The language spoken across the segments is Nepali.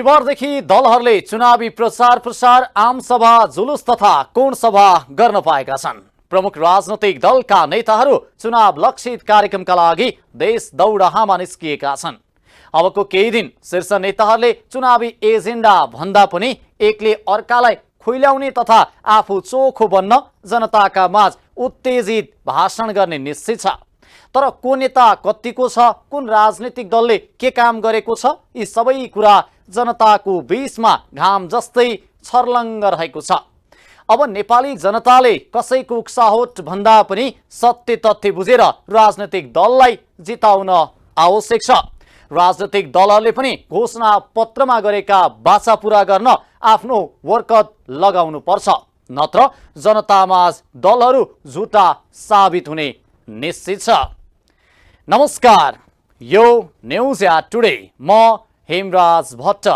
बिहिबारदेखि दलहरूले चुनावी प्रचार प्रसार आमसभा जुलुस तथा कोण सभा गर्न पाएका छन्। प्रमुख राजनैतिक दलका नेताहरू चुनाव लक्षित कार्यक्रमका लागि देश दौडाहामा निस्किएका छन्। अबको केही दिन शीर्ष नेताहरूले चुनावी एजेन्डा भन्दा पनि एकले अर्कालाई खुइल्याउने तथा आफू चोखो बन्न जनताका माझ उत्तेजित भाषण गर्ने निश्चित छ। तर को नेता कतिको छ, कुन राजनीतिक दलले के काम गरेको छ, यी सबै कुरा जनताको बीचमा घाम जस्तै छर्लङ्ग रहेको छ। अब नेपाली जनताले कसैको उक्साहट भन्दा पनि सत्य तथ्य बुझेर राजनीतिक दललाई जिताउन आवश्यक छ। राजनीतिक दलहरूले पनि घोषणा पत्रमा गरेका बाचा पूरा गर्न आफ्नो वर्कत लगाउनु पर्छ, नत्र जनतामाझ दलहरू झुटा साबित हुने निश्चित छ। नमस्कार, यो न्यूज एट टुडे, म हेमराज भट्ट।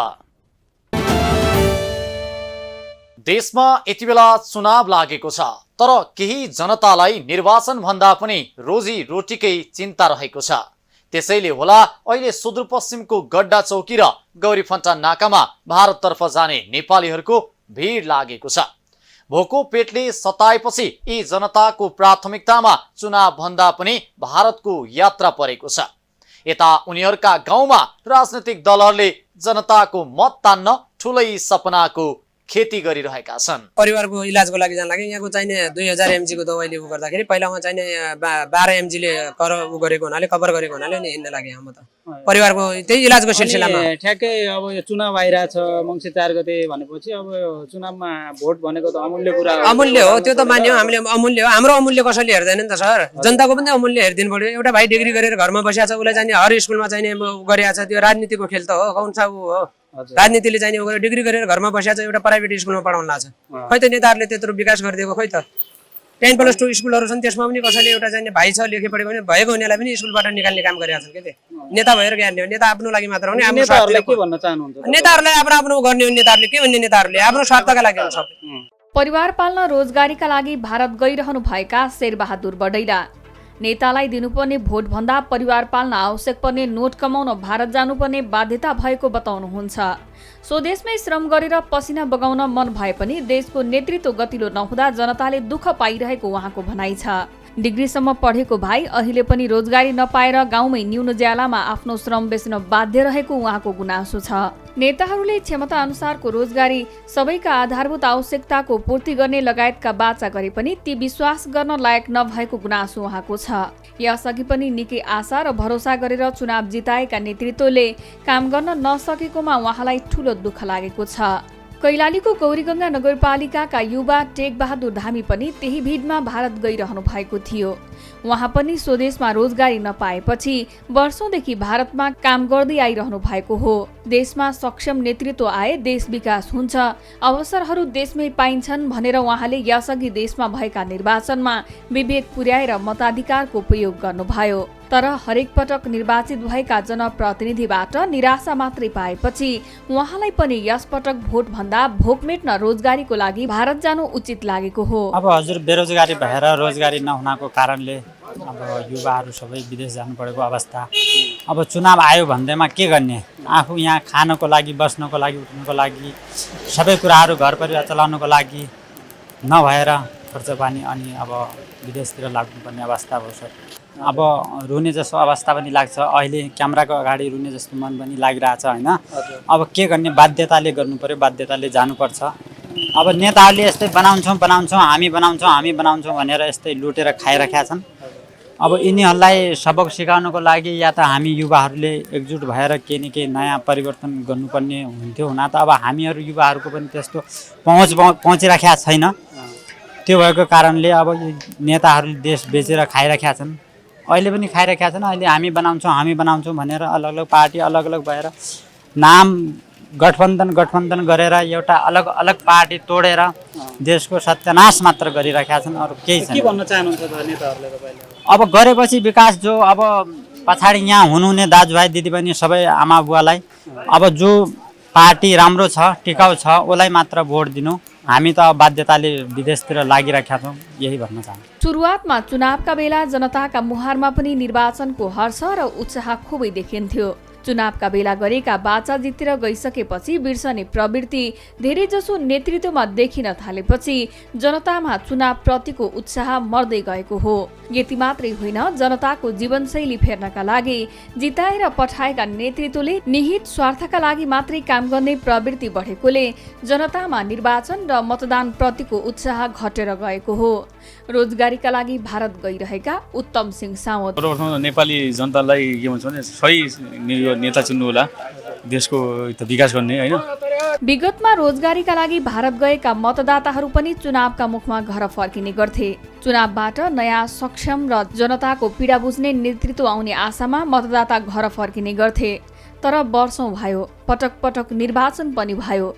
देशमा यति बेला चुनाव लागेको छ, तर केही जनतालाई निर्वाचन भन्दा पनि रोजी रोटीकै चिन्ता रहेको छ। त्यसैले होला अहिले सुदूरपश्चिमको गड्डा चौकी र गौरीफन्टा नाकामा भारततर्फ जाने नेपालीहरूको भिड लागेको छ। भोको पेटले सताएपछि यी जनताको प्राथमिकतामा चुनाव भन्दा पनि भारतको यात्रा परेको छ। यता उनीहरूका गाउँमा राजनीतिक दलहरूले जनताको मत तान्न ठुलै सपनाको खेती गरिरहेका छन्। परिवारको इलाजको लागि जान लागि यहाँको चाहिने 2000 mg को दबाईले उ गर्दाखेरि पहिला उहाँ चाहिने 12 mg ले उ गरेको हुनाले कभर गरेको हुनाले नि हिँड्न लागे म त परिवारको त्यही इलाजको सिलसिलामा। ठ्याक्कै अब यो चुनाव आइरहेछ मङ्सिर 4 गते भनेपछि अब यो चुनावमा भोट भनेको त अमूल्य कुरा हो। अमूल्य हो, त्यो त मान्यो हामीले, अमूल्य हो। हाम्रो अमूल्य कसैले हेर्दैन नि त सर, जनताको पनि अमूल्य हेरिदिनु पर्यो। एउटा भाइ डिग्री गरेर घरमा बसिया छ, उसलाई चाहिने हर स्कुलमा चाहिने गरिया छ, त्यो राजनीतिको खेल त हो। कौन सा उ हो राजनीतिले चाहिने डिग्री गरेर घरमा बसिया छ, एउटा प्राइभेट स्कुलमा पढाउन लाग्छ। खै त नेताहरूले त्यत्रो विकास गरिदिएको खै त। 10+2 स्कुलहरू छन्, त्यसमा पनि कसैले एउटा चाहिने भाइ छ लेखे पढेको भने भएको हुनेलाई पनि स्कुलबाट निकाल्ने काम गरेका छन्। के नेता भएर ज्ञान दियो, नेता आफ्नो लागि मात्र हो नि। आफ्नो स्वार्थले के भन्न चाहनुहुन्छ? नेताहरूलाई आफ्नो गर्ने नेताहरूले के भन्ने, नेताहरूले आफ्नो स्वार्थका लागि हो सबै। परिवार पाल्न रोजगारीका लागि भारत गइरहनु भएका शेरबहादुर बडैला नेतालाई दिनुपर्ने भोट भन्दा परिवार पाल्न आवश्यक पर्ने नोट कमाउन भारत जानुपर्ने बाध्यता भएको बताउनुहुन्छ। स्वदेशमै श्रम गरेर पसिना बगाउन मन भए पनि देशको नेतृत्व गतिलो नहुँदा जनताले दुःख पाइरहेको उहाँको भनाइ छ। डिग्रीसम्म पढेको भाइ अहिले पनि रोजगारी नपाएर गाउँमै न्यून ज्यालामा आफ्नो श्रम बेच्न बाध्य रहेको उहाँको गुनासो छ। नेताहरूले क्षमता अनुसारको रोजगारी, सबैका आधारभूत आवश्यकताको पूर्ति गर्ने लगायतका बाचा गरे पनि ती विश्वास गर्न लायक नभएको गुनासो उहाँको छ। यसअघि पनि निकै आशा र भरोसा गरेर चुनाव जिताएका नेतृत्वले काम गर्न नसकेकोमा उहाँलाई ठूलो दुःख लागेको छ। कैलालीको गौरीगंगा नगरपालिकाका युवा टेकबहादुर धामी पनि त्यही भिडमा भारत गइरहनु भएको थियो। उहाँ पनि स्वदेशमा रोजगारी नपाएपछि वर्षौंदेखि भारतमा काम गर्दै आइरहनु भएको हो। देशमा सक्षम नेतृत्व आए देश विकास हुन्छ, अवसरहरू देशमै पाइन्छन् भनेर उहाँले यसअघि देशमा भएका निर्वाचनमा विवेक पुर्याएर मताधिकारको प्रयोग गर्नुभयो। तर हरेक पटक निर्वाचित भएका जनप्रतिनिधिबाट निराशा मात्रै पाएपछि उहाँलाई पनि यसपटक भोट भन्दा भोक मेट्न रोजगारीको लागि भारत जानु उचित लागेको हो। अब हजुर बेरोजगारी भएर रोजगारी नहुनको कारणले अब युवाहरू सबै विदेश जानु परेको अवस्था। अब चुनाव आयो भन्दैमा के गर्ने, आफू यहाँ खानको लागि, बस्नको लागि, उठ्नको लागि, सबै कुराहरू घर परिवार चलाउनको लागि नभएर खर्च पानी अनि अब विदेशतिर लाग्नुपर्ने अवस्था भयो सर। अब रुने जस्तो अवस्था पनि लाग्छ, अहिले क्यामेराको अगाडि रुने जस्तो मन पनि लागिरहेछ होइन। अब के गर्ने, बाध्यताले गर्नु पर्यो, बाध्यताले जानुपर्छ। अब नेताहरूले यस्तै बनाउँछौँ हामी बनाउँछौँ भनेर यस्तै लुटेर खाइरहेका छन्। अब यिनीहरूलाई सबक सिकाउनको लागि या त हामी युवाहरूले एकजुट भएर केही न केही नयाँ परिवर्तन गर्नुपर्ने हुन्थ्यो। हुन त अब हामीहरू युवाहरूको पनि त्यस्तो पहुँचिराखेका छैन। त्यो भएको कारणले अब नेताहरूले देश बेचेर खाइराखेका छन्, अहिले पनि खाइराखेका छन्। अहिले हामी बनाउँछौँ भनेर अलग अलग पार्टी अलग अलग भएर नाम गठबन्धन गरेर एउटा अलग अलग पार्टी तोडेर देशको सत्यानाश मात्र गरिराखेका छन्, अरू केही छैन। के भन्न चाहनुहुन्छ नेताहरूले तपाईले? अब गरेपछि विकास जो अब पछाडि यहाँ हुनुहुने दाजुभाइ दिदीबहिनी सबै आमा बुवालाई अब जो पार्टी राम्रो छ, टिकाउ छ, उसलाई मात्र भोट दिनु। हामी त बाध्यताले विदेशतिर लागिराखेका छौँ, यही भन्न चाहन्छु। सुरुवातमा चुनावका बेला जनताका मुहारमा पनि निर्वाचनको हर्ष र उत्साह खुबै देखिन्थ्यो। चुनावका बेला गरेका बाचा जितेर गइसकेपछि बिर्सने प्रवृत्ति धेरैजसो नेतृत्वमा देखिन थालेपछि जनतामा चुनाव प्रतिको उत्साह मर्दै गएको हो। यति मात्रै होइन, जनताको जीवनशैली फेर्नका लागि जिताएर पठाएका नेतृत्वले निहित स्वार्थका लागि मात्रै काम गर्ने प्रवृत्ति बढेकोले जनतामा निर्वाचन र मतदान प्रतिको उत्साह घटेर गएको हो। रोजगारीका लागि भारत गइरहेका उत्तम सिंह साउद सर्वप्रथम नेपाली जनतालाई के भन्छ भने सही नेता चुन्नु होला, देशको विकास गर्ने हैन। विगतमा रोजगारीका लागि भारत गएका मतदाताहरू पनि चुनावका मुखमा घर फर्किने गर्थे। चुनावबाट नयाँ सक्षम र जनताको पीडा बुझ्ने नेतृत्व आउने आशामा मतदाता घर फर्किने गर्थे। तर वर्षौं भयो, पटक पटक निर्वाचन पनि भयो।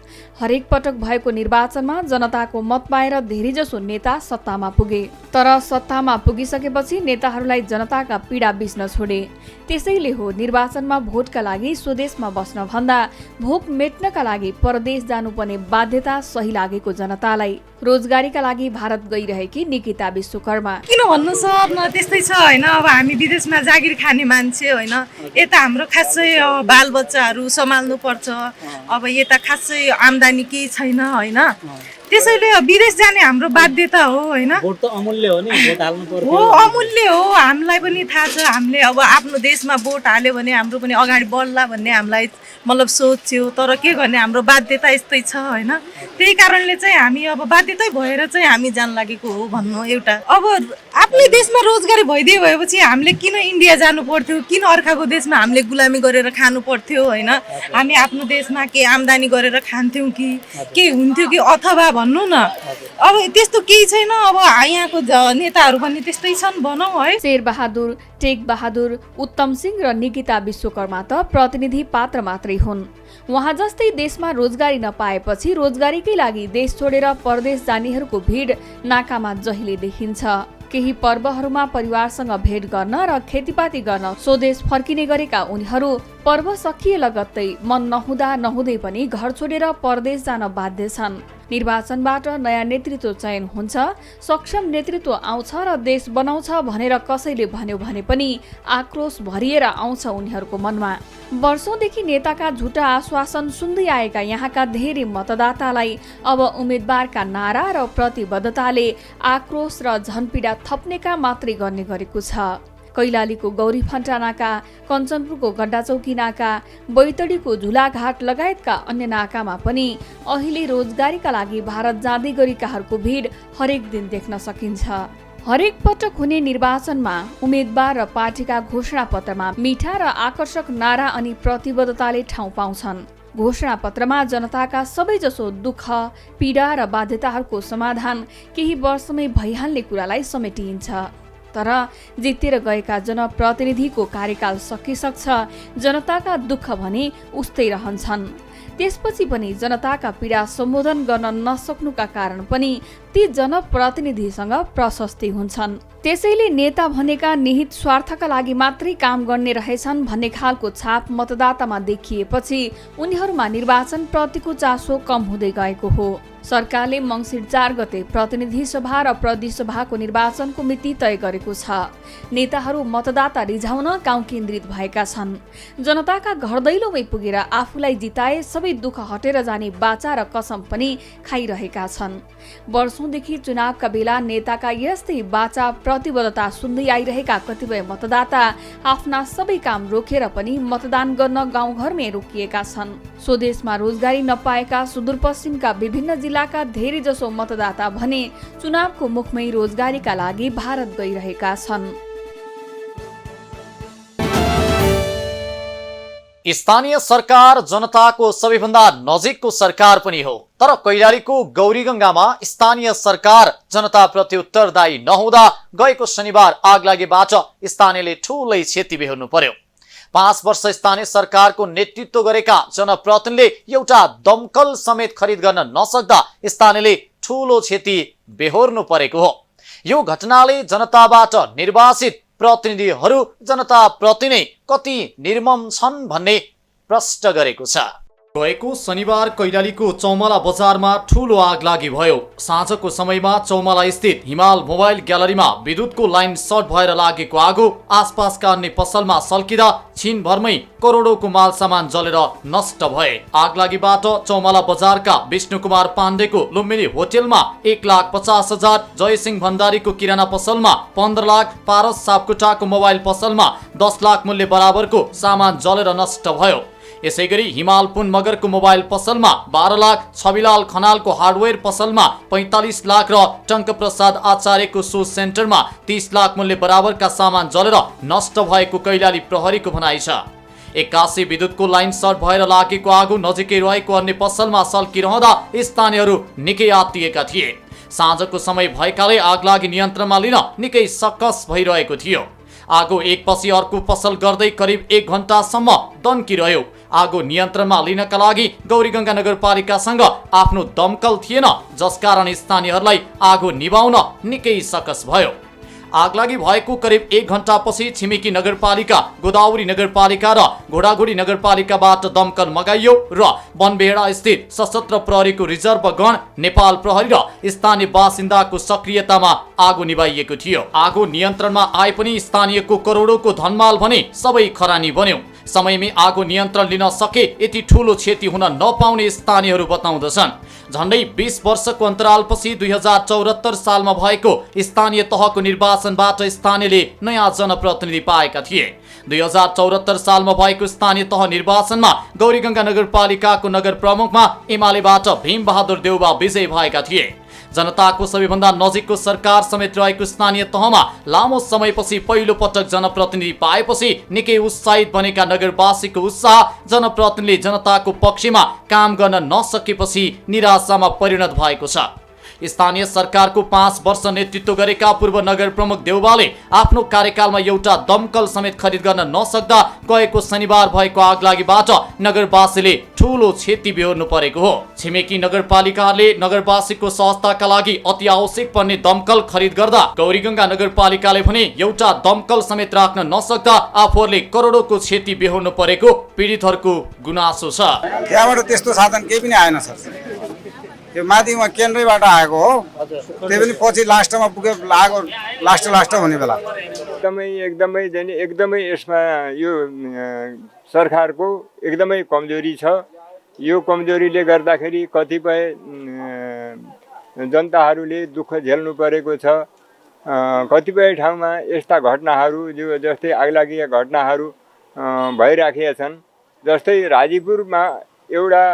हरेक पटक भएको निर्वाचनमा जनताको मत पाएर धेरैजसो नेता सत्तामा पुगे। तर सत्तामा पुगिसकेपछि नेताहरूलाई जनताका पीडा बिच्न छोडे। त्यसैले हो निर्वाचनमा भोटका लागि स्वदेशमा बस्न भन्दा भोक मेट्नका लागि परदेश जानुपर्ने बाध्यता सही लागेको जनतालाई। रोजगारीका लागि भारत गइरहेकी निकिता विश्वकर्मा किन भन्नु सर, न त्यस्तै छ होइन। अब हामी विदेशमा जागिर खाने मान्छे होइन, यता हाम्रो खासै बालबच्चाहरू सम्हाल्नु पर्छ। अब यता खासै आम्दानी केही छैन होइन, त्यसैले विदेश जाने हाम्रो बाध्यता हो होइन। भोट त अमूल्य हो नि, भोट हाल्नु पर्यो। हो अमूल्य हो, हामीलाई पनि थाहा छ। हामीले अब आफ्नो देशमा भोट हाल्यो भने हाम्रो पनि अगाडि बढ्ला भन्ने हामीलाई मतलब सोच थियो। तर के गर्ने, हाम्रो बाध्यता यस्तै छ होइन। त्यही कारणले चाहिँ हामी अब बाध्यतै भएर चाहिँ हामी जान लागेको हो भन्नु एउटा। अब आफ्नै देशमा रोजगारी भइदियो भएपछि हामीले किन इन्डिया जानु पर्थ्यो, किन अर्काको देशमा हामीले गुलामी गरेर खानु पर्थ्यो होइन। हामी आफ्नो देशमा के आम्दानी गरेर खान्थ्यौँ कि के हुन्थ्यो कि, अथवा भन्नु न अब त्यस्तो केही छैन। अब यहाँको नेताहरू पनि त्यस्तै छन् भनौँ है। शेरबहादुर, टेक बहादुर, उत्तम सिंह र निकिता विश्वकर्मा त प्रतिनिधि पात्र मात्रै हुन्। उहाँ जस्तै देशमा रोजगारी नपाएपछि रोजगारीकै लागि देश छोडेर परदेश जानेहरूको भिड नाकामा जहिले देखिन्छ। केही पर्वहरूमा परिवारसँग भेट गर्न र खेतीपाती गर्न स्वदेश फर्किने गरेका उनीहरू पर्व सकिए लगत्तै मन नहुँदै पनि घर छोडेर परदेश जान बाध्य छन्। निर्वाचनबाट नयाँ नेतृत्व चयन हुन्छ, सक्षम नेतृत्व आउँछ र देश बनाउँछ भनेर कसैले भन्यो भने पनि आक्रोश भरिएर आउँछ उनीहरूको मनमा। वर्षौंदेखि नेताका झुटा आश्वासन सुन्दै आएका यहाँका धेरै मतदातालाई अब उम्मेद्वारका नारा र प्रतिबद्धताले आक्रोश र झनपीडा थप्ने काम मात्रै गर्ने गरेको छ। कैलालीको गौरीफन्टा नाका, कञ्चनपुरको गड्डाचौकी नाका, बैतडीको झुलाघाट लगायतका अन्य नाकामा पनि अहिले रोजगारीका लागि भारत जाँदै गरेकाहरूको भिड हरेक दिन देख्न सकिन्छ। हरेक पटक हुने निर्वाचनमा उम्मेद्वार र पार्टीका घोषणा पत्रमा मिठा र आकर्षक नारा अनि प्रतिबद्धताले ठाउँ पाउँछन्। घोषणा पत्रमा जनताका सबैजसो दुःख, पीडा र बाध्यताहरूको समाधान केही वर्षमै भइहाल्ने कुरालाई समेटिन्छ। तर जितेर गएका जनप्रतिनिधिको कार्यकाल सकिसक्छ, जनताका दुःख भने उस्तै रहन्छन्। त्यसपछि पनि जनताका पीडा सम्बोधन गर्न नसक्नुका कारण पनि ती जनप्रतिनिधिसँग प्रशस्ति हुन्छन्। त्यसैले नेता भनेका निहित स्वार्थका लागि मात्रै काम गर्ने रहेछन् भन्ने खालको छाप मतदातामा देखिएपछि उनीहरूमा निर्वाचन प्रतिको चासो कम हुँदै गएको हो। सरकारले मङ्सिर 4 गते प्रतिनिधि सभा र प्रदेश सभाको निर्वाचनको मिति तय गरेको छ। नेताहरू मतदाता रिझाउन गाउँ केन्द्रित भएका छन्। जनताका घर दैलोमै पुगेर आफूलाई जिताए सबै दुःख हटेर जाने बाचा र कसम पनि खाइरहेका छन्। वर्षौंदेखि चुनावका बेला नेताका यस्तै बाचा प्रतिबद्धता सुन्दै आइरहेका कतिपय मतदाता आफ्ना सबै काम रोकेर पनि मतदान गर्न गाउँघरमै रोकिएका छन्। स्वदेशमा रोजगारी नपाएका सुदूरपश्चिमका विभिन्न जिल्लाका धेरै जसो मतदाता भने चुनावको मुखमै रोजगारीका लागि भारत गइरहेका छन्। स्थानीय सरकार जनताको सबैभन्दा नजिकको सरकार पनि हो, तर कैलालीको गौरीगंगामा स्थानीय सरकार जनताप्रति उत्तरदायी नहुँदा गएको शनिबार आगलागीबाट स्थानीयले ठूलै क्षति बेहोर्नु पर्यो। 5 वर्ष स्थानीय सरकारको नेतृत्व गरेका जनप्रतिनिधिले एउटा दमकल समेत खरिद गर्न नसक्दा स्थानीयले ठूलो क्षति बेहोर्नु परेको हो। यो घटनाले जनताबाट निर्वाचित प्रतिनिधिहरू जनताप्रति नै कति निर्मम छन् भन्ने प्रश्न गरेको छ। गएको शनिबार कैलालीको चौमला बजारमा ठूलो आगलागी भयो। साँझको समयमा चौमला स्थित हिमाल मोबाइल ग्यालरीमा विद्युतको लाइन सर्ट भएर लागेको आगो आसपासका अन्य पसलमा सल्किँदा छिनभरमै करोडौंको माल सामान जलेर नष्ट भए। आगलागीबाट चौमला बजारका विष्णु कुमार पाण्डेको लुम्बिनी होटेलमा 1,50,000, जयसिंह भण्डारीको किराना पसलमा 15 लाख, पारस सापकोटाको मोबाइल पसलमा 10 लाख मूल्य बराबरको सामान जलेर नष्ट भयो। यसैगरी हिमाल पुन मगरको मोबाइल पसलमा 12 लाख, छविलाल खनालको हार्डवेयर पसलमा 45 लाख र टंक प्रसाद आचार्यको शू सेन्टरमा 30 लाख मूल्य बराबरका सामान जलेर नष्ट भएको कैलाली प्रहरीको भनाइ छ। एक्कासी विद्युतको लाइन सर्ट भएर लागेको आगो नजिकै रहेको अन्य पसलमा सल्किरहँदा स्थानीयहरू निकै आत्तिएका थिए। साँझको समय भएकाले आगलागी नियन्त्रणमा लिन निकै सकस भइरहेको थियो। आगो एकपछि अर्को पसल गर्दै करिब 1 घण्टासम्म दन्किरह्यो। आगो नियन्त्रणमा लिनका लागि गौरीगंगा नगरपालिकासँग आफ्नो दमकल थिएन, जसकारण स्थानीयहरूलाई आगो निभाउन निकै सकस भयो। आगलागी भएको करिब 1 घण्टापछि छिमेकी नगरपालिका, गोदावरी नगरपालिका र घोडाघोडी नगरपालिकाबाट दमकल मगाइयो र बनबेडा स्थित सशस्त्र प्रहरीको रिजर्भ गण, नेपाल प्रहरी र स्थानीय बासिन्दाको सक्रियतामा आगो निभाइएको थियो। आगो नियन्त्रणमा आए पनि स्थानीयको करोडौंको धनमाल भने सबै खरानी बन्यो। समयमै आगो नियन्त्रण लिन सके यति ठूलो क्षति हुन नपाउने स्थानीयहरू बताउँदछन्। झण्डै 20 वर्षको अन्तरालपछि 2074 सालमा भएको स्थानीय तहको निर्वाचनबाट स्थानीयले नयाँ जनप्रतिनिधि पाएका थिए। 2074 सालमा भएको स्थानीय तह निर्वाचनमा गौरीगंगा नगरपालिकाको नगर प्रमुखमा एमालेबाट भीमबहादुर देउवा विजयी भएका थिए। जनताको सबैभन्दा नजिकको सरकार समेत रहेको स्थानीय तहमा लामो समयपछि पहिलो पटक जनप्रतिनिधि पाएपछि निकै उत्साहित बनेका नगरवासीको उत्साह जनप्रतिनिधिले जनताको पक्षमा काम गर्न नसकेपछि निराशामा परिणत भएको छ। स्थानीय सरकारको 5 वर्ष नेतृत्व गरेका पूर्व नगर प्रमुख देउवाले आफ्नो कार्यकालमा एउटा दमकल समेत खरिद गर्न नसक्दा गएको शनिबार भएको आगलागीबाट नगरवासीले ठूलो क्षति बेहोर्नु परेको हो। छिमेकी नगरपालिकाहरूले नगरवासीको सहजताका लागि अति आवश्यक पर्ने दमकल खरिद गर्दा गौरीगंगा नगरपालिकाले भने एउटा दमकल समेत राख्न नसक्दा आफूहरूले करोडौंको क्षति बेहोर्नु परेको पीडितहरूको गुनासो छ। त्यहाँबाट त्यस्तो साधन केही पनि आएन सर। यो माथिमा केन्द्रबाट आएको हो, त्यही पनि पछि लास्टमा पुग्यो, आगो लास्ट हुने बेला। एकदमै यसमा यो सरकारको एकदमै कमजोरी छ। यो कमजोरीले गर्दाखेरि कतिपय जनताहरूले दुःख झेल्नु परेको छ। कतिपय ठाउँमा यस्ता घटनाहरू जस्तै आगलागीका घटनाहरू भइराखेका छन्। जस्तै राजीपुरमा एउटा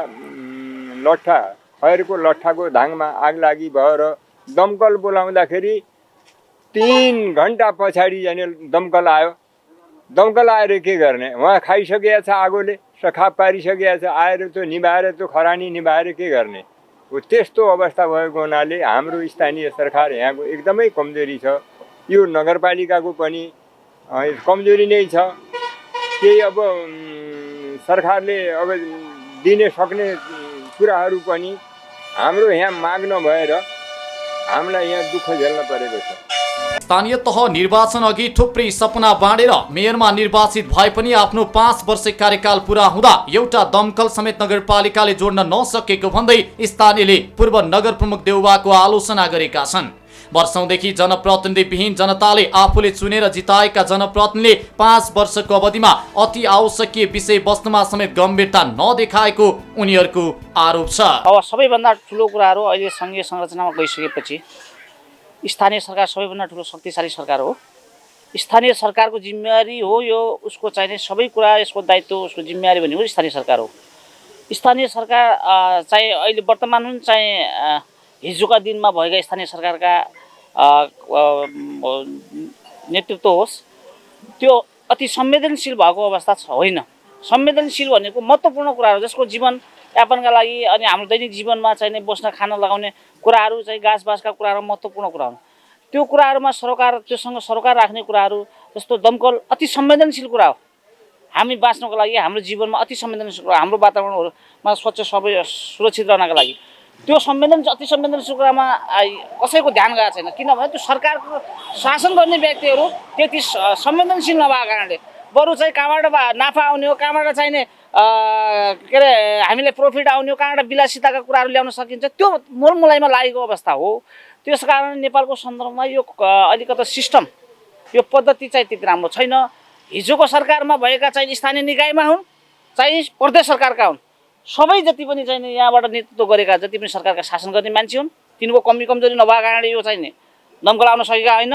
लट्ठा, खैरको लट्ठाको धाङमा आगलागी भएर दमकल बोलाउँदाखेरि 3 घण्टा पछाडि जाने दमकल आयो। दमकल आएर के गर्ने, उहाँ खाइसकेको छ, आगोले सखाप पारिसकेको छ, आएर त्यो निभाएर त्यो खरानी निभाएर के गर्ने हो। त्यस्तो अवस्था भएको हुनाले हाम्रो स्थानीय सरकार यहाँको एकदमै कमजोरी छ। यो नगरपालिकाको पनि कमजोरी नै छ। केही अब सरकारले अब दिन सक्ने कुराहरू पनि हाम्रो यहाँ माग नभएर हामीलाई यहाँ दुःख झेल्न परेको छ। स्थानीय तह निर्वाचन अघि थुप्रै सपना बाँडेर मेयरमा निर्वाचित भए पनि आफ्नो 5 वर्ष कार्यकाल पूरा हुँदा एउटा दमकल समेत नगरपालिकाले जोड्न नसकेको भन्दै स्थानीयले पूर्व नगर प्रमुख देउवाको आलोचना गरेका छन्। वर्षौंदेखि जनप्रतिनिधि विहीन जनताले आफूले चुनेर जिताएका जनप्रतिनिधिले 5 वर्षको अवधिमा अति आवश्यकीय विषय वस्तुमा समेत गम्भीरता नदेखाएको उनीहरूको आरोप छ। अब सबैभन्दा ठुलो कुराहरू अहिले संघीय संरचनामा गइसकेपछि स्थानीय सरकार सबैभन्दा ठुलो शक्तिशाली सरकार हो। स्थानीय सरकारको जिम्मेवारी हो यो, उसको चाहिने सबै कुरा, यसको दायित्व, उसको जिम्मेवारी भनेको स्थानीय सरकार हो। स्थानीय सरकार चाहिँ अहिले वर्तमान हुन् चाहे हिजोका दिनमा भएका स्थानीय सरकारका नेतृत्व होस्, त्यो अति संवेदनशील भएको अवस्था होइन। संवेदनशील भनेको महत्त्वपूर्ण कुराहरू जसको जीवन यापनका लागि अनि हाम्रो दैनिक जीवनमा चाहिने बस्न खान लगाउने कुराहरू चाहिँ गाछबासका कुराहरू महत्त्वपूर्ण कुरा हुन्। त्यो कुराहरूमा सरकार, त्योसँग सरकार राख्ने कुराहरू जस्तो दमकल अति संवेदनशील कुरा हो। हामी बाँच्नको लागि हाम्रो जीवनमा अति संवेदनशील कुरा, हाम्रो वातावरणमा स्वच्छ सबै सुरक्षित रहनका लागि त्यो अति संवेदनशील कुरामा कसैको ध्यान गएको छैन। किनभने त्यो सरकारको शासन गर्ने व्यक्तिहरू त्यति संवेदनशील नभएको कारणले बरु चाहिँ कहाँबाट नाफा आउने हो, कहाँबाट चाहिने के अरे हामीले प्रफिट आउने हो, कहाँबाट विलासिताका कुराहरू ल्याउन सकिन्छ, त्यो मोलमुलाइमा लागेको अवस्था हो। त्यस कारण नेपालको सन्दर्भमा यो अलिकति सिस्टम, यो पद्धति चाहिँ त्यति राम्रो छैन। हिजोको सरकारमा भएका चाहिँ स्थानीय निकायमा हुन् चाहिँ प्रदेश सरकारका हुन्, सबै जति पनि चाहिँ यहाँबाट नेतृत्व गरेका जति पनि सरकारका शासन गर्ने मान्छे हुन्, तिनको कमी कमजोरी नभएको कारणले यो चाहिँ दमकल आउन सकेका होइन।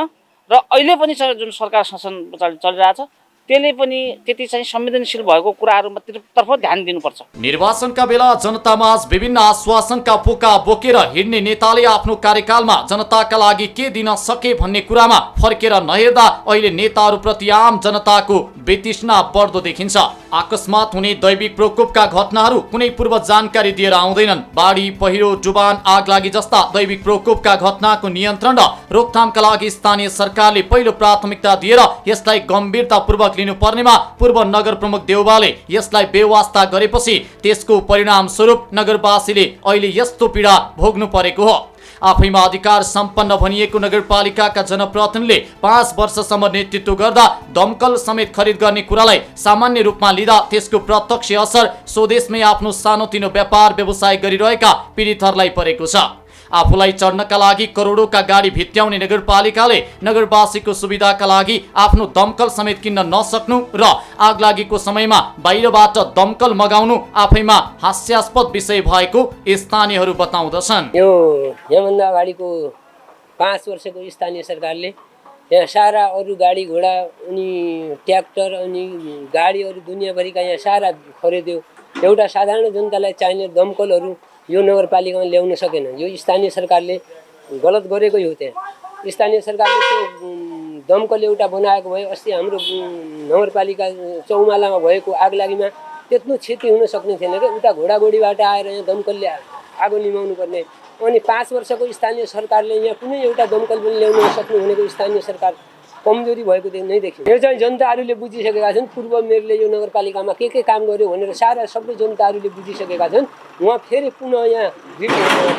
र अहिले पनि जुन सरकार शासन चलिरहेछ त्यसले पनि त्यति चाहिँ संवेदनशील भएको कुराहरूतर्फ ध्यान दिनुपर्छ। निर्वाचनका बेला जनतामाझ विभिन्न आश्वासनका पोका बोकेर हिँड्ने नेताले आफ्नो कार्यकालमा जनताका लागि के दिन सके भन्ने कुरामा फर्केर नहेर्दा अहिले नेताहरूप्रति आम जनताको वितृष्णा बढ्दो देखिन्छ। अकस्मात हुने दैविक प्रकोपका घटनाहरू कुनै पूर्व जानकारी दिएर आउँदैनन्। बाढी, पहिरो, डुबान, आगलागी जस्ता दैविक प्रकोपका घटनाको नियन्त्रण र रोकथामका लागि स्थानीय सरकारले पहिलो प्राथमिकता दिएर यसलाई गम्भीरतापूर्वक लिनुपर्नेमा पूर्व नगर प्रमुख देउवाले यसलाई बेवास्ता गरेपछि त्यसको परिणाम स्वरूप नगरवासीले अहिले यस्तो पीडा भोग्नु परेको हो। आफैमा अधिकार सम्पन्न भनिएको नगरपालिकाका जनप्रतिनिधिले 5 वर्षसम्म नेतृत्व गर्दा दमकल समेत खरिद गर्ने कुरालाई सामान्य रूपमा लिँदा त्यसको प्रत्यक्ष असर स्वदेशमै आफ्नो सानोतिनो व्यापार व्यवसाय गरिरहेका पीडितहरूलाई परेको छ। आफूलाई चढ्नका लागि करोडौंका गाडी भित्याउने नगरपालिकाले नगरवासीको सुविधाका लागि आफ्नो दमकल समेत किन्न नसक्नु र आगलागीको समयमा बाहिरबाट दमकल मगाउनु आफैमा हास्यास्पद विषय भएको स्थानीयहरू बताउँदछन्। यो यहाँभन्दा अगाडिको 5 वर्षको स्थानीय सरकारले यहाँ सारा अरू गाडी घोडा अनि ट्र्याक्टर अनि गाडीहरू दुनियाँभरिका यहाँ सारा खरिद्यो। एउटा साधारण जनतालाई चाहिने दमकलहरू यो नगरपालिकामा ल्याउन सकेन। यो स्थानीय सरकारले गलत गरेकै हो। त्यहाँ स्थानीय सरकारले त्यो दमकल एउटा बनाएको भए अस्ति हाम्रो नगरपालिका चौमालामा भएको आगलागीमा त्यत्रो क्षति हुन सक्ने थिएन क्या। उता घोडाघोडीबाट आएर यहाँ दमकलले आगो निभाउनु पर्ने। अनि 5 वर्षको स्थानीय सरकारले यहाँ कुनै एउटा दमकल पनि ल्याउन नसक्नु भनेको स्थानीय सरकार कमजोरी भएको नै देखियो। यो चाहिँ जनताहरूले बुझिसकेका छन्। पूर्व मेयरले यो नगरपालिकामा के काम गर्यो भनेर सारा सबै जनताहरूले बुझिसकेका छन्। उहाँ फेरि पुनः यहाँ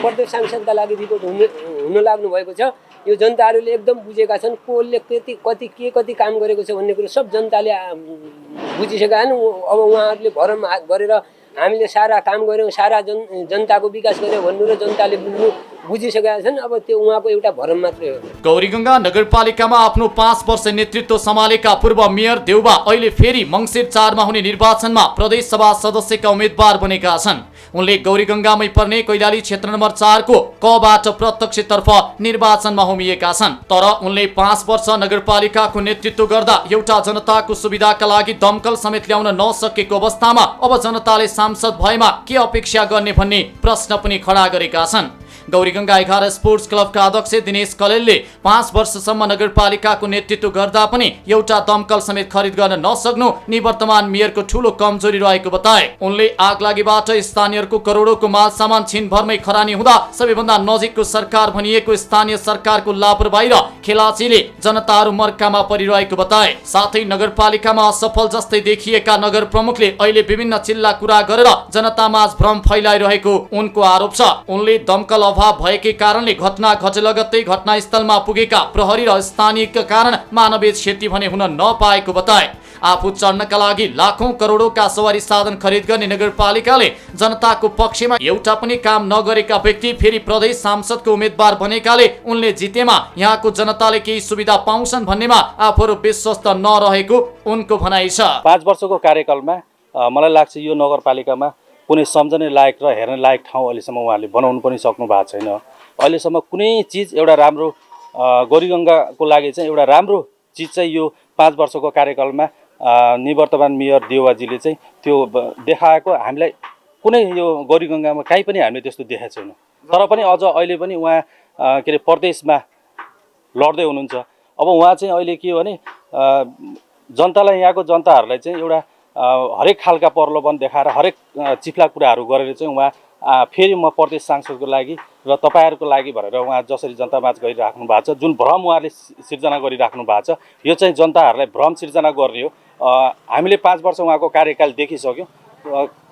प्रदेश सांसदका लागि रिपोर्ट हुन लाग्नु भएको छ। यो जनताहरूले एकदम बुझेका छन् कसले कति काम गरेको छ भन्ने कुरो सब जनताले बुझिसकेका छन्। अब उहाँहरूले भरम गरेर हामीले सारा काम गऱ्यौँ, सारा जनताको विकास गऱ्यौँ भन्नु र जनताले बुझिसकेका छन्। अब त्यो उहाँको एउटा भरम मात्रै हो। गौरीगंगा नगरपालिकामा आफ्नो 5 वर्ष नेतृत्व सम्हालेका पूर्व मेयर देउबा अहिले फेरि मङ्सिर 4 मा हुने निर्वाचनमा प्रदेश सभा सदस्यका उम्मेद्वार बनेका छन्। उनले गौरीगंगामै पर्ने कैलाली क्षेत्र नम्बर 4 को कबाट प्रत्यक्षतर्फ निर्वाचनमा होमिएका छन्। तर उनले 5 वर्ष नगरपालिकाको नेतृत्व गर्दा एउटा जनताको सुविधाका लागि दमकल समेत ल्याउन नसकेको अवस्थामा अब जनताले सांसद भएमा के अपेक्षा गर्ने भन्ने प्रश्न पनि खडा गरेका छन्। गौरीगंगा 11 स्पोर्ट्स क्लबका अध्यक्ष दिनेश कलेलले 5 वर्षसम्म नगरपालिकाको नेतृत्व गर्दा पनि एउटा दमकल समेत खरिद गर्न नसक्नु निवर्तमान मेयरको ठूलो कमजोरी रहेको बताए। उनले आगलागीबाट स्थानीयहरूको करोडौंको माल सामान छिनभरमै खरानी हुँदा सबैभन्दा नजिकको सरकार भनिएको स्थानीय सरकारको लापरवाही र खेलाचीले जनताहरू मर्कामा परिरहेको बताए। साथै नगरपालिकामा असफल जस्तै देखिएका नगर प्रमुखले अहिले विभिन्न चिल्ला कुरा गरेर जनतामाझ भ्रम फैलाइरहेको उनको आरोप छ। उनले दमकल अभाव भएकै कारणले घटना घटे लगत्तै घटनास्थलमा पुगेका प्रहरी र स्थानीयका कारण मानवीय क्षति भने हुन नपाएको बताए। आफू चढ्नका लागि लाखौं करोडौंका सवारी साधन खरिद गर्ने नगरपालिकाले जनताको पक्षमा एउटा पनि काम नगरेका व्यक्ति फेरि प्रदेश सांसदको उम्मेद्वार बनेकाले उनले जितेमा यहाँको जनताले केही सुविधा पाउँछन् भन्नेमा आफूहरू विश्वस्त नरहेको उनको भनाइ छ। 5 वर्षको कार्यकालमा मलाई लाग्छ यो नगरपालिकामा कुनै सम्झने लायक र हेर्ने लायक ठाउँ अहिलेसम्म उहाँले बनाउनु पनि सक्नु भएको छैन। अहिलेसम्म कुनै चिज एउटा राम्रो गौरीगंगाको लागि चाहिँ एउटा राम्रो चिज चाहिँ यो 5 वर्षको कार्यकालमा निवर्तमान मेयर देउवाजीले चाहिँ त्यो देखाएको हामीलाई कुनै यो गौरीगंगामा काहीँ पनि हामीले त्यस्तो देखाएको छैन। तर पनि अझ अहिले पनि उहाँ के अरे प्रदेशमा लड्दै हुनुहुन्छ। अब उहाँ चाहिँ अहिले के हो भने जनतालाई यहाँको जनताहरूलाई चाहिँ एउटा हरेक खालका प्रलोभन देखाएर हरेक चिप्ला कुराहरू गरेर चाहिँ उहाँ फेरि म प्रदेश सांसदको लागि र तपाईँहरूको लागि भनेर उहाँ जसरी जनतामाझ गरिराख्नु भएको छ, जुन भ्रम उहाँले सिर्जना गरिराख्नु भएको छ, यो चाहिँ जनताहरूलाई भ्रम सिर्जना गर्ने हो। हामीले 5 वर्ष उहाँको कार्यकाल देखिसक्यौँ।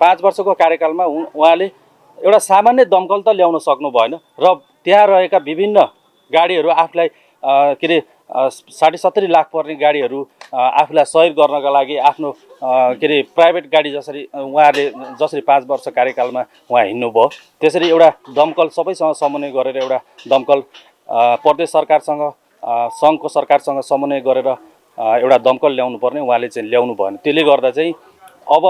5 वर्षको कार्यकालमा उहाँले एउटा सामान्य दमकल त ल्याउन सक्नु भएन र त्यहाँ रहेका विभिन्न गाडीहरू आफूलाई के अरे 70 लाख पर्ने गाडीहरू आफूलाई सहयोग गर्नका लागि आफ्नो के अरे प्राइभेट गाडी जसरी उहाँहरूले जसरी 5 वर्ष कार्यकालमा उहाँ हिँड्नुभयो त्यसरी एउटा दमकल सबैसँग समन्वय गरेर एउटा दमकल प्रदेश सरकारसँग सङ्घको सरकारसँग समन्वय गरेर एउटा दमकल ल्याउनु पर्ने उहाँले चाहिँ ल्याउनु भएन। त्यसले गर्दा चाहिँ अब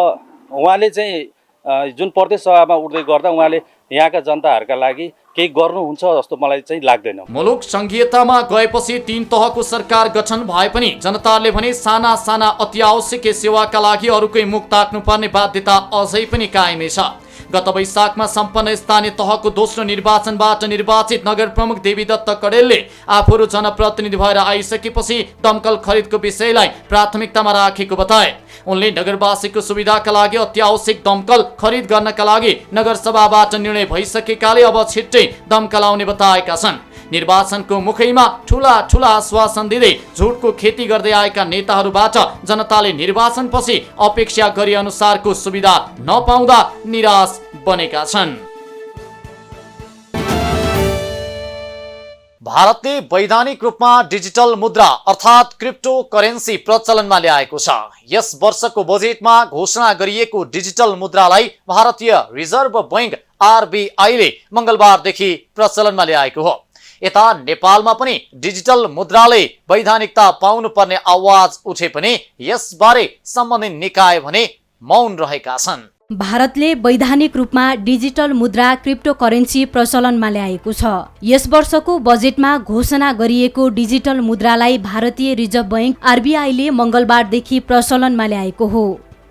उहाँले चाहिँ जुन प्रदेश सभामा उठ्दै गर्दा उहाँले यहाँका जनताहरूका लागि केही गर्नुहुन्छ जस्तो मलाई चाहिँ लाग्दैन। मुलुक संघीयतामा गएपछि 3 तहको सरकार गठन भए पनि जनताले भने साना साना अति आवश्यक सेवाका लागि अरूकै मुख ताक्नुपर्ने बाध्यता अझै पनि कायमै छ। गत वैशाखमा सम्पन्न स्थानीय तहको दोस्रो निर्वाचनबाट निर्वाचित नगर प्रमुख देवीदत्त कडेलले आफूहरू जनप्रतिनिधि भएर आइसकेपछि दमकल खरिदको विषयलाई प्राथमिकतामा राखेको बताए। उनले नगरवासीको सुविधाका लागि अत्यावश्यक दमकल खरिद गर्नका लागि नगरसभाबाट निर्णय भइसकेकाले अब छिट्टै दमकल आउने बताएका छन्। निर्वाचनको मुखैमा ठूला ठूला आश्वासन दिँदै झुटको खेती गर्दै आएका नेताहरूबाट जनताले निर्वाचनपछि अपेक्षा गरे अनुसारको सुविधा नपाउँदा निराश बनेका छन्। भारतले वैधानिक रूपमा डिजिटल मुद्रा अर्थात् क्रिप्टो करेन्सी प्रचलनमा ल्याएको छ। यस वर्षको बजेटमा घोषणा गरिएको डिजिटल मुद्रालाई भारतीय रिजर्भ बैंक आरबीआईले मंगलबारदेखि प्रचलनमा ल्याएको हो। यता नेपालमा पनि डिजिटल मुद्राले वैधानिकता पाउनुपर्ने आवाज उठे पनि यसबारे सम्बन्धित निकाय भने मौन रहेका छन्। भारतले वैधानिक रूपमा डिजिटल मुद्रा क्रिप्टो करेन्सी प्रचलनमा ल्याएको छ। यस वर्षको बजेटमा घोषणा गरिएको डिजिटल मुद्रालाई भारतीय रिजर्भ बैंक आरबीआईले मंगलबारदेखि प्रचलनमा ल्याएको हो।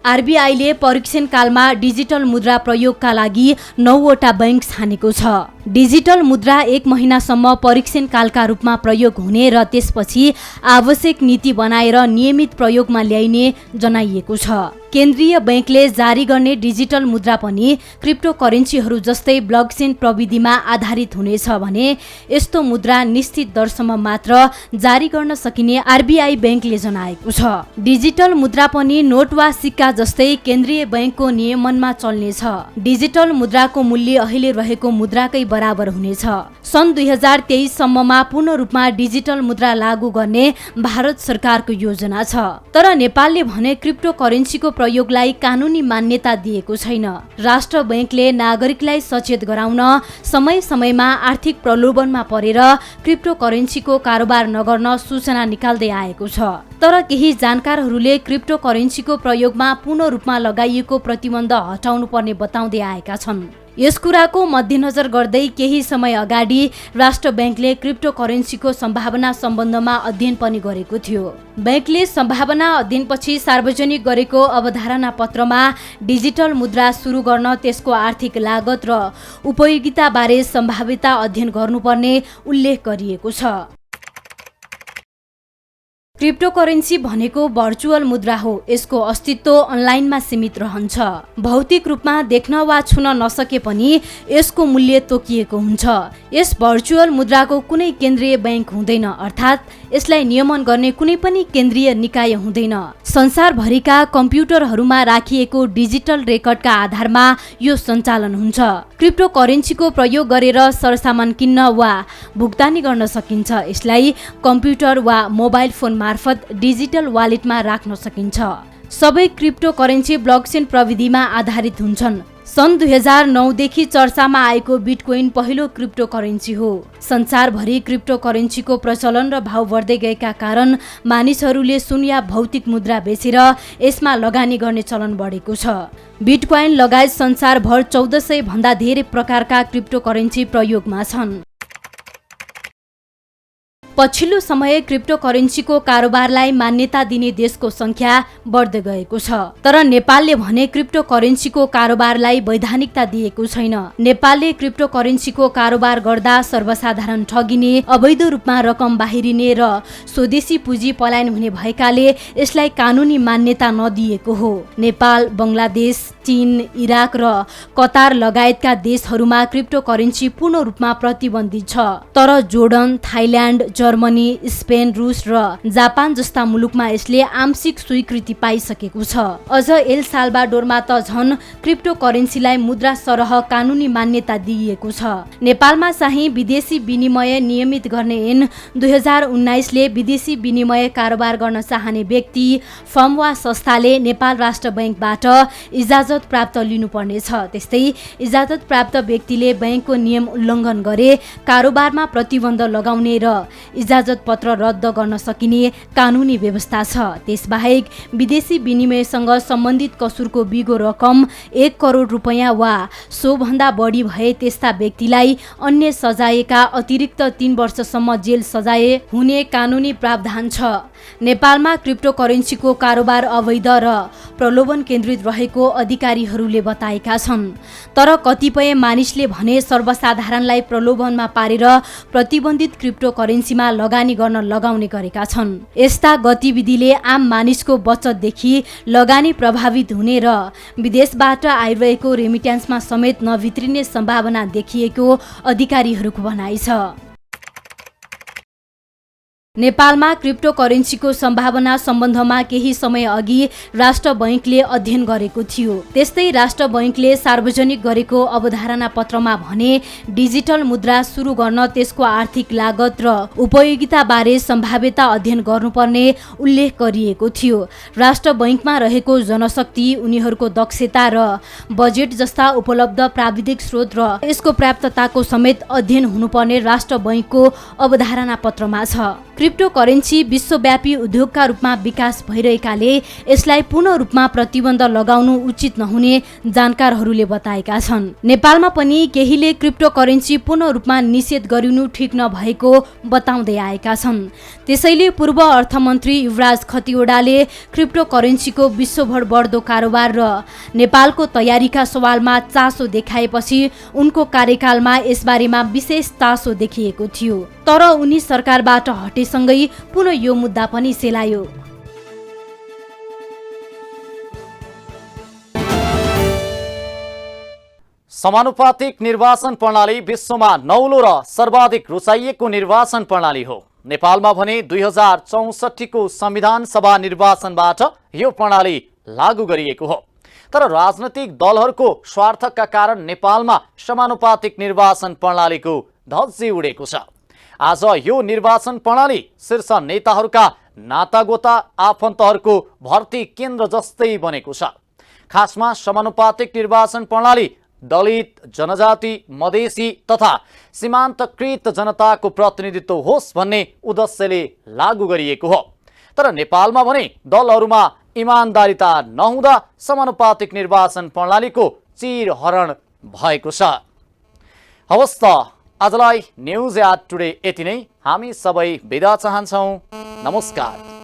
आरबीआईले परीक्षण कालमा डिजिटल मुद्रा प्रयोगका लागि 9 वटा बैंक छानेको छ। डिजिटल मुद्रा 1 महिनासम्म परीक्षण कालका रूपमा प्रयोग हुने र त्यसपछि आवश्यक नीति बनाएर नियमित प्रयोगमा ल्याइने जनाइएको छ। केन्द्रीय बैंकले जारी गर्ने डिजिटल मुद्रा पनि क्रिप्टो करेन्सीहरू जस्तै ब्लकचेन प्रविधिमा आधारित हुनेछ भने यस्तो मुद्रा निश्चित दरसम्म मात्र जारी गर्न सकिने आरबीआई बैंकले जनाएको छ। डिजिटल मुद्रा पनि नोट वा सिक्का जस्तै केन्द्रीय बैंकको नियमनमा चल्नेछ। डिजिटल मुद्राको मूल्य अहिले रहेको मुद्राकै बराबर हुनेछ। सन् 2023 सम्ममा पूर्ण रूपमा डिजिटल मुद्रा लागू गर्ने भारत सरकारको योजना छ। तर नेपालले भने क्रिप्टो करेन्सीको प्रयोगलाई कानुनी मान्यता दिएको छैन। राष्ट्र बैंकले नागरिकलाई सचेत गराउन समय समयमा आर्थिक प्रलोभनमा परेर क्रिप्टो करेन्सीको कारोबार नगर्न सूचना निकाल्दै आएको छ। तर केही जानकारहरूले क्रिप्टो करेन्सीको प्रयोगमा पूर्ण रूपमा लगाइएको प्रतिबन्ध हटाउनु पर्ने बताउँदै आएका छन्। यस कुराको मध्यनजर गर्दै केही समय अगाडि राष्ट्र बैंकले क्रिप्टो करेन्सीको सम्भावना सम्बन्धमा अध्ययन पनि गरेको थियो। बैंकले सम्भावना अध्ययनपछि सार्वजनिक गरेको अवधारणा पत्रमा डिजिटल मुद्रा सुरु गर्न त्यसको आर्थिक लागत र उपयोगिता बारे सम्भाव्यता अध्ययन गर्नुपर्ने उल्लेख गरिएको छ। क्रिप्टो करेन्सी भनेको भर्चुअल मुद्रा हो। यसको अस्तित्व अनलाइनमा सीमित रहन्छ। भौतिक रूपमा देख्न वा छुन नसके पनि यसको मूल्य तोकिएको हुन्छ। यस भर्चुअल मुद्राको कुनै केन्द्रीय बैंक हुँदैन, अर्थात् यसलाई नियमन गर्ने कुनै पनि केन्द्रीय निकाय हुँदैन। संसारभरिका कम्प्युटरहरूमा राखिएको डिजिटल रेकर्डका आधारमा यो सञ्चालन हुन्छ। क्रिप्टो करेन्सीको प्रयोग गरेर सरसामान किन्न वा भुक्तानी गर्न सकिन्छ। यसलाई कम्प्युटर वा मोबाइल फोन मार्फत डिजिटल वालेटमा राख्न सकिन्छ। सबै क्रिप्टो करेन्सी ब्लकचेन प्रविधिमा आधारित हुन्छन्। सन् 2009 देखि चर्चामा आएको बिटकोइन पहिलो क्रिप्टो करेन्सी हो। संसारभरि क्रिप्टो करेन्सीको प्रचलन र भाव बढ्दै गएका कारण मानिसहरूले सुन या भौतिक मुद्रा बेचेर यसमा लगानी गर्ने चलन बढेको छ। बिटकोइन लगायत संसारभर 1400 भन्दा धेरै प्रकारका क्रिप्टो करेन्सी प्रयोगमा छन्। पछिल्लो समय क्रिप्टो करेन्सीको कारोबारलाई मान्यता दिने देशको संख्या बढ्दै गएको छ। तर नेपालले भने क्रिप्टो करेन्सीको कारोबारलाई वैधानिकता दिएको छैन। नेपालले क्रिप्टो करेन्सीको कारोबार गर्दा सर्वसाधारण ठगिने, अवैध रूपमा रकम बाहिरिने र स्वदेशी पुँजी पलायन हुने भएकाले यसलाई कानुनी मान्यता नदिएको हो। नेपाल, बंगलादेश, चीन, इराक र कतार लगायतका देशहरूमा क्रिप्टो करेन्सी पूर्ण रूपमा प्रतिबन्धित छ। तर जोर्डन, थाइल्याण्ड, जर्मनी, स्पेन, रुस र जापान जस्ता मुलुकमा यसले आंशिक स्वीकृति पाइसकेको छ। अझ एल साल्भाडोरमा त झन क्रिप्टो करेन्सीलाई मुद्रा सरह कानुनी मान्यता दिइएको छ। नेपालमा चाहिँ विदेशी विनिमय नियमित गर्ने ऐन 2019ले विदेशी विनिमय कारोबार गर्न चाहने व्यक्ति, फर्म वा संस्थाले नेपाल राष्ट्र बैंकबाट इजाजत प्राप्त लिनुपर्नेछ। त्यस्तै इजाजत प्राप्त व्यक्तिले बैंकको नियम उल्लङ्घन गरे कारोबारमा प्रतिबन्ध लगाउने र इजाजत पत्र रद्द गर्न सकिने कानुनी व्यवस्था छ। त्यसबाहेक विदेशी विनिमयसँग सम्बन्धित कसुरको बिगो रकम 1 करोड रुपैयाँ वा सोभन्दा बढी भए त्यस्ता व्यक्तिलाई अन्य सजायका अतिरिक्त 3 वर्षसम्म जेल सजाय हुने कानुनी प्रावधान छ। नेपालमा क्रिप्टो करेन्सीको कारोबार अवैध र प्रलोभन केन्द्रित रहेको अधिकारीहरूले बताएका छन्। तर कतिपय मानिसले भने सर्वसाधारणलाई प्रलोभनमा पारेर प्रतिबन्धित क्रिप्टो करेन्सीमा लगानी गर्न लगाउने गरेका छन्। यस्ता गतिविधिले आम मानिसको बचतदेखि लगानी प्रभावित हुने र विदेशबाट आइरहेको रेमिट्यान्समा समेत नभित्रिने सम्भावना देखिएको अधिकारीहरूको भनाइ छ। नेपालमा क्रिप्टो करेन्सीको सम्भावना सम्बन्धमा केही समय अघि राष्ट्र बैंकले अध्ययन गरेको थियो। त्यस्तै राष्ट्र बैंकले सार्वजनिक गरेको अवधारणा पत्रमा भने डिजिटल मुद्रा सुरु गर्न त्यसको आर्थिक लागत र उपयोगिता बारे सम्भाव्यता अध्ययन गर्नुपर्ने उल्लेख गरिएको थियो। राष्ट्र बैंकमा रहेको जनशक्ति, उनीहरूको दक्षता र बजेट जस्ता उपलब्ध प्राविधिक स्रोत र यसको प्राप्तताको समेत अध्ययन हुनुपर्ने राष्ट्र बैंकको अवधारणा पत्रमा छ। क्रिप्टो करेन्सी विश्वव्यापी उद्योगका रूपमा विकास भइरहेकाले यसलाई पूर्ण रूपमा प्रतिबन्ध लगाउनु उचित नहुने जानकारहरूले बताएका छन्। नेपालमा पनि केहीले क्रिप्टो करेन्सी पूर्ण रूपमा निषेध गरिनु ठिक नभएको बताउँदै आएका छन्। त्यसैले पूर्व अर्थमन्त्री युवराज खतिवडाले क्रिप्टो करेन्सीको विश्वभर बढ्दो कारोबार र नेपालको तयारीका सवालमा चासो देखाएपछि उनको कार्यकालमा यसबारेमा विशेष चासो देखिएको थियो। तर उनी सरकारबाट हटेसँगै पुनः यो मुद्दा पनि सेलायो। समानुपातिक निर्वाचन प्रणाली विश्वमा नौलो र सर्वाधिक रुचाइएको निर्वाचन प्रणाली हो। नेपालमा भने 2064 को संविधान सभा निर्वाचनबाट यो प्रणाली लागू गरिएको हो। तर राजनैतिक दलहरूको स्वार्थका कारण नेपालमा समानुपातिक निर्वाचन प्रणालीको धज्जी उडेको छ। आज यो निर्वाचन प्रणाली शीर्ष नेताहरूका नातागोता आफन्तहरूको भर्ती केन्द्र जस्तै बनेको छ। खासमा समानुपातिक निर्वाचन प्रणाली दलित, जनजाति, मधेसी तथा सीमान्तकृत जनताको प्रतिनिधित्व होस् भन्ने उद्देश्यले लागू गरिएको हो। तर नेपालमा भने दलहरूमा इमानदारीता नहुँदा समानुपातिक निर्वाचन प्रणालीको चिरहरण भएको छ। हवस् त आजलाई न्युज एट टुडे यति नै। हामी सबै बिदा चाहन्छौँ। नमस्कार।